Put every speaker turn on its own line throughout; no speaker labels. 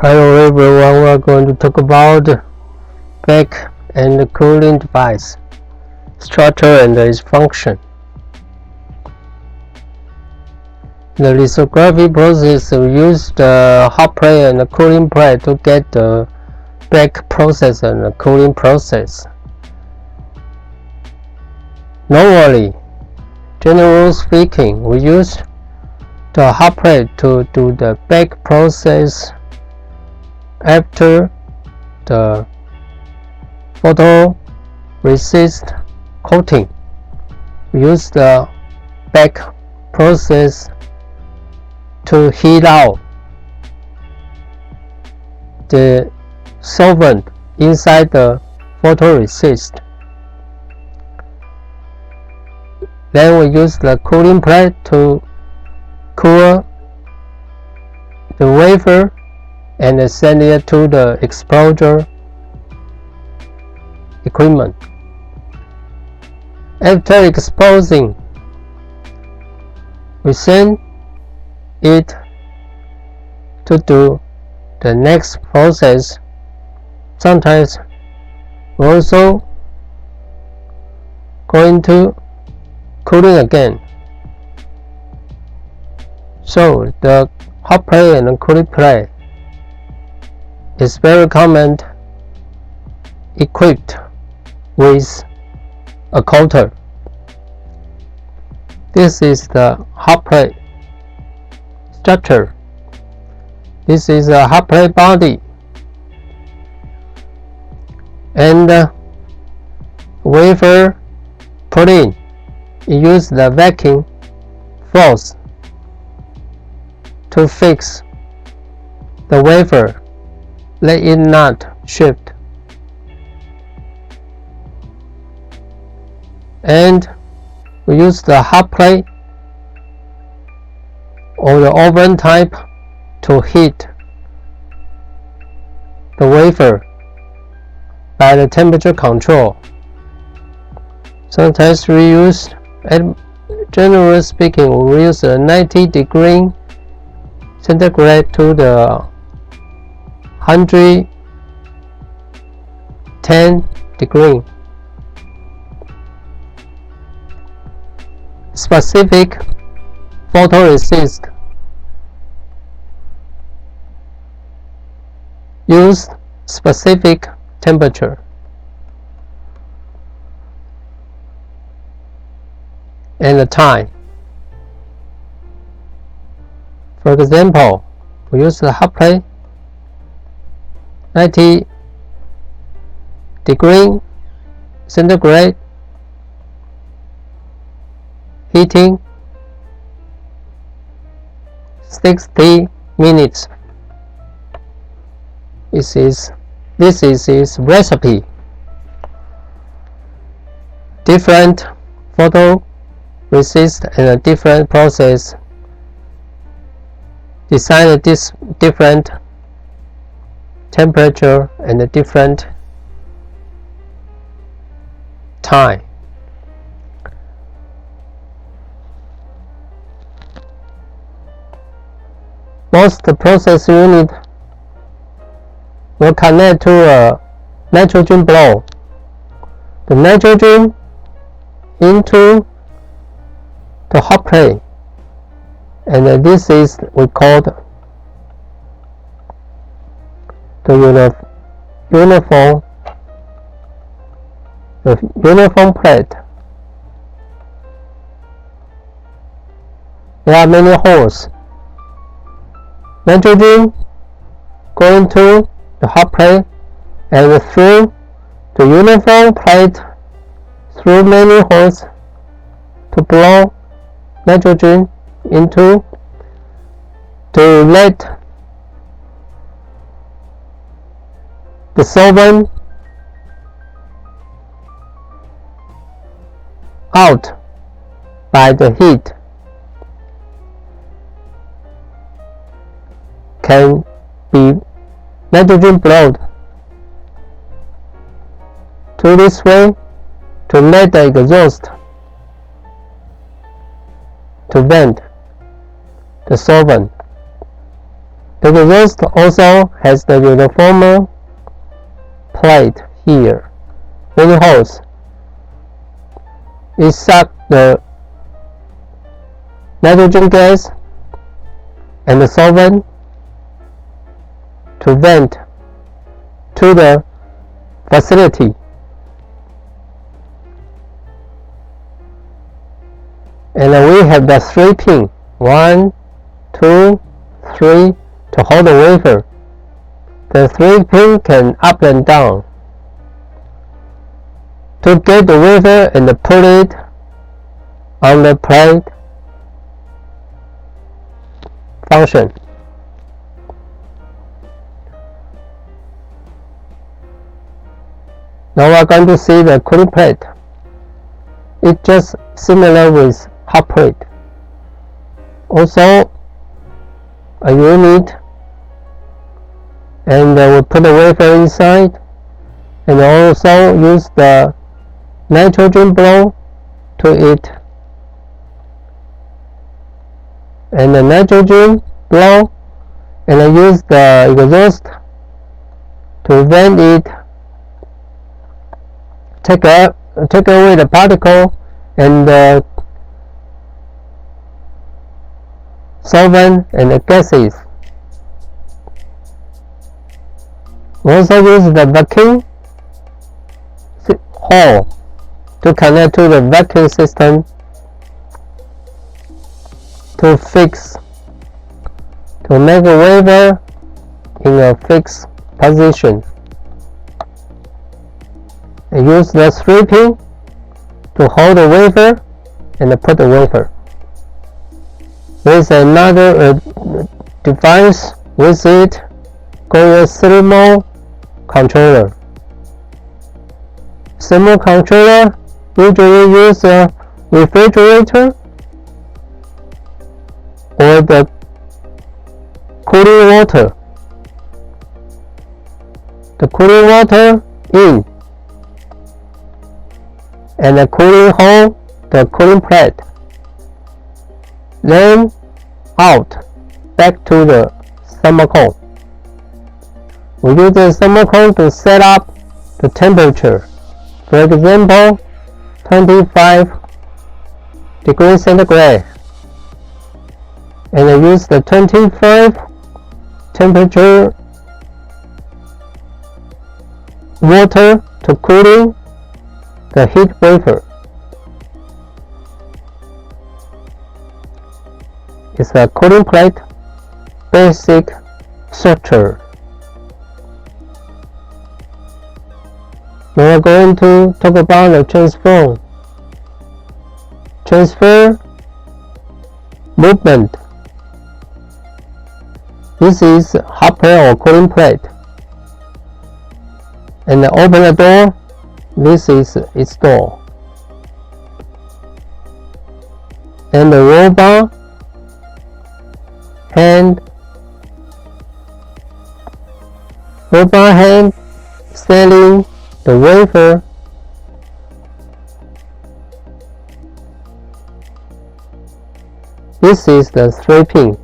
Hello everyone, we are going to talk about back and cooling device, structure and its function. The lithography process uses the hot plate and the cooling plate to get the back process and the cooling process. Normally, generally speaking, we use the hot plate to do the back process after the photoresist coating. We use the back process to heat out the solvent inside the photoresist. Then we use the cooling plate to cool the wafer and send it to the exposure equipment. After exposing, we send it to do the next process. Sometimes we also going to cooling again. So the hot plate and cooling plate is very common, equipped with a coater. This is the hot plate structure. This is a hot plate body, and wafer put in. Use the vacuum force to fix the wafer, let it not shift. And we use the hot plate or the oven type to heat the wafer by the temperature control. Sometimes we use, generally speaking, we use a 90-degree centigrade to the 110 degree. Specific photoresist use specific temperature. And the time. For example, we use the hot plate 90 degree centigrade heating 60 minutes. This is its recipe. Different photoresist and a different process. Design this different temperature and a different time. Most process unit will connect to a nitrogen blow. The nitrogen into the hot plate, and this is we call the uniform plate. There are many holes. Nitrogen going to the hot plate and through the uniform plate through many holes to blow nitrogen into to let the solvent out by the heat. Can be nitrogen blowed to this way to let the exhaust to vent the solvent. The exhaust also has the uniform plate here with holes. It sucks the nitrogen gas and the solvent to vent to the facility. And we have the 3 pin, 1, 2, 3 to hold the wafer. The 3 pin can up and down to get the wafer and put it on the plate function. Now we are going to see the cooling plate. It's just similar with hot plate. Also a unit, and we put the wafer inside, and also use the nitrogen blow to it, and the nitrogen blow, and I use the exhaust to vent it, take away the particle and the solvent and the gases. We also use the vacuum hole to connect to the vacuum system to make a wafer in a fixed position. I use the 3 pin to hold the wafer and put the wafer. With another device with it called a thermal controller. Thermal controller usually use a refrigerator or the cooling water. The cooling water in, and the cooling hole, the cooling plate. Then out back to the thermocone. We use the thermocone to set up the temperature. For example, 25 degrees centigrade. And I use the 25 temperature water to cooling the heat wafer. It's a cooling plate basic structure. We are going to talk about the transfer movement. This is hot plate or cooling plate, and open the door. This is its door, and the robot hand selling the wafer. This is the 3 pin.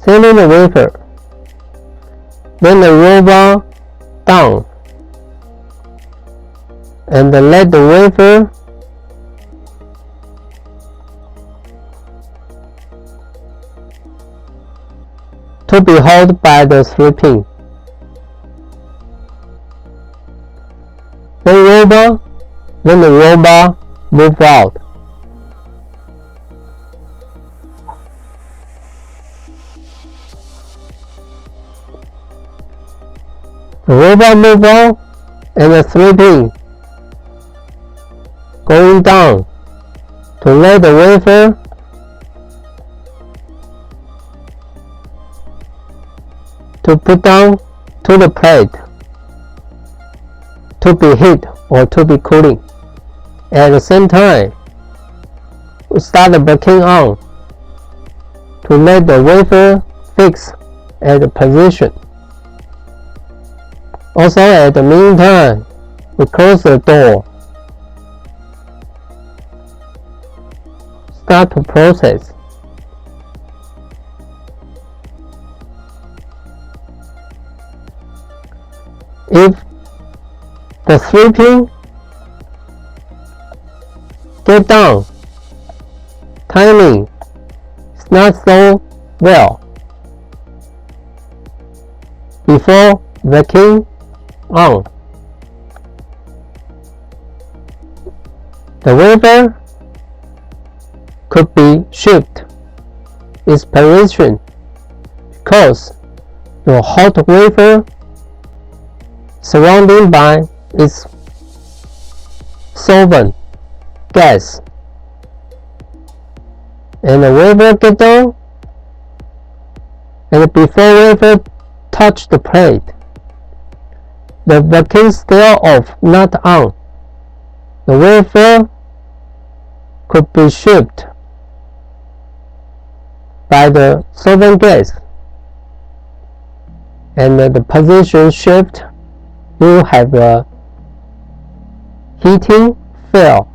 Selling the wafer. Then the robot down and let the wafer to be held by the 3 pin. Then the robot move out. The robot move out, and the 3 pin going down to let the wafer to put down to the plate to be heat or to be cooling. At the same time, we start the baking on to let the wafer fix at the position. Also, at the meantime, we close the door. Start to process. if the 3-pin get down, timing is not so well. Before vacuum on, the wafer could be shift its position because the hot wafer surrounded by its solvent gas, and the wafer get down, and before wafer touch the plate, the vacuum still off, not on. The wafer could be shifted by the solvent gas, and the position shift will have a heating fail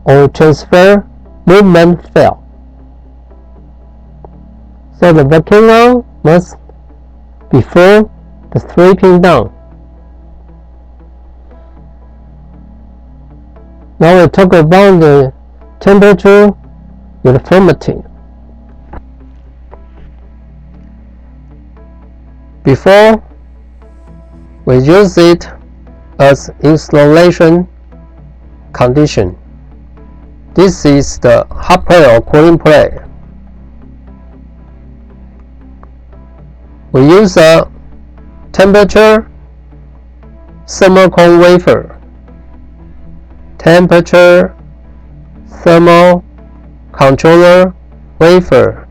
or transfer movement fail. So the vacuum on must before the 3-pin down. Now we talk about the temperature uniformity. Before, we use it as installation condition. This is the hot plate or cooling plate. We use a temperature thermal wafer. Temperature thermal controller wafer.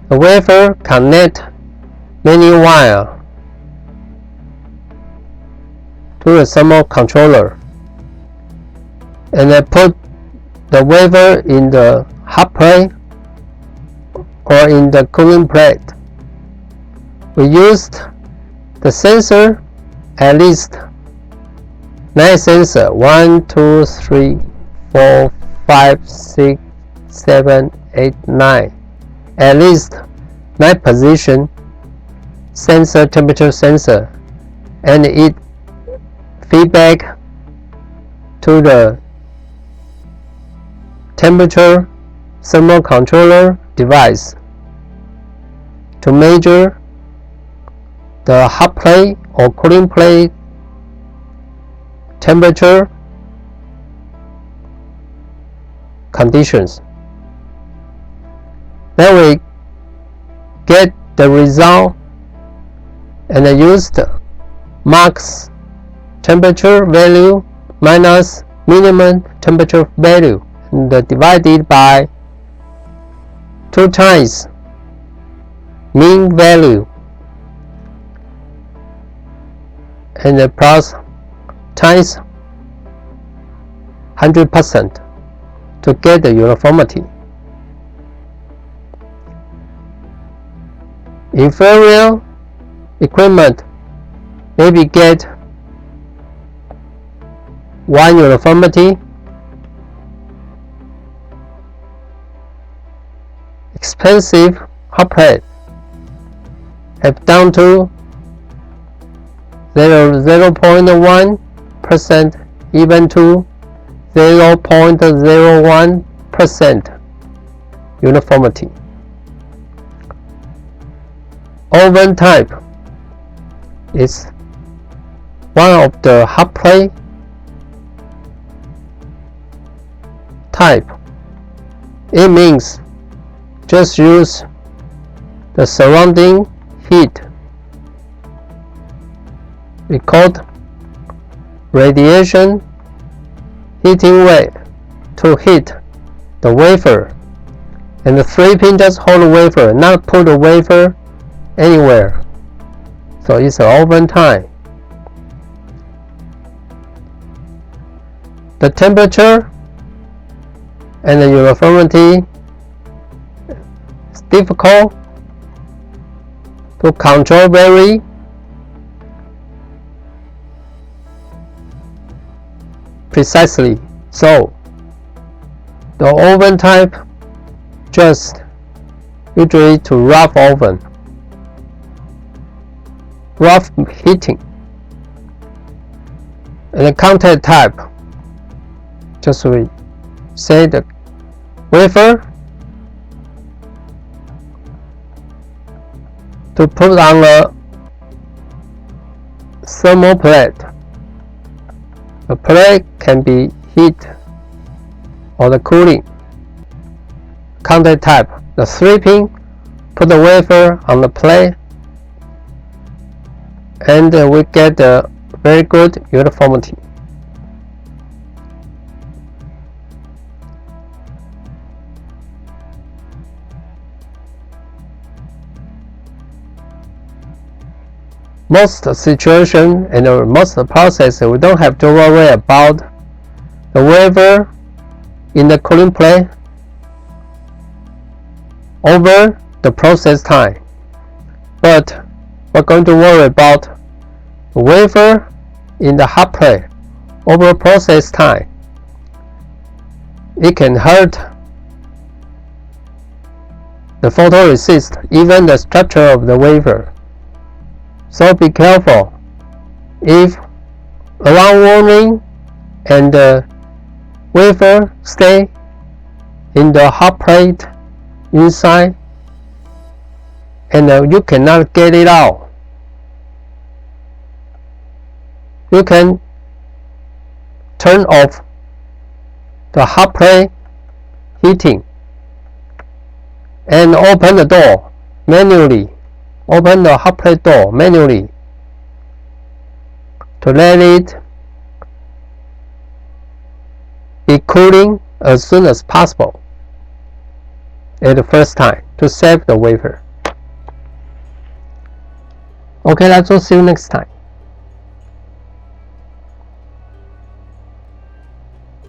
The wafer connect many wires to the thermal controller, and I put the wafer in the hot plate or in the cooling plate. We used the sensor, at least 9 sensors, 1, 2, 3, 4, 5, 6, 7, 8, 9, at least 9 position sensor, temperature sensor, and it feedback to the temperature thermal controller device to measure the hot plate or cooling plate temperature conditions. Then we get the result and use the max temperature value minus minimum temperature value and divided by 2 times mean value and plus times 100% to get the uniformity. Inferior equipment maybe get 1 uniformity. Expensive hot plate have down to 0.1%, even to 0.01% uniformity. Oven type is one of the hot plate type. It means just use the surrounding heat. We call radiation heating way to heat the wafer, and the 3-pin just hold the wafer, not put the wafer anywhere. So it's an oven time. The temperature and the uniformity is difficult to control very precisely. So the oven type just usually to rough oven. rough heating. And the contact type, just we say the wafer to put on a thermal plate. The plate can be heat or the cooling. Contact type, the 3-pin, put the wafer on the plate, and we get a very good uniformity. Most situation and most process, we don't have to worry about the wafer in the cooling plate over the process time, but we're going to worry about the wafer in the hot plate over process time. It can hurt the photoresist, even the structure of the wafer. So be careful. If alarm warning and the wafer stay in the hot plate inside and you cannot get it out, you can turn off the hot plate heating and open the door manually. Open the hot plate door manually to let it be cooling as soon as possible at the first time to save the wafer. Okay, let's see you next time.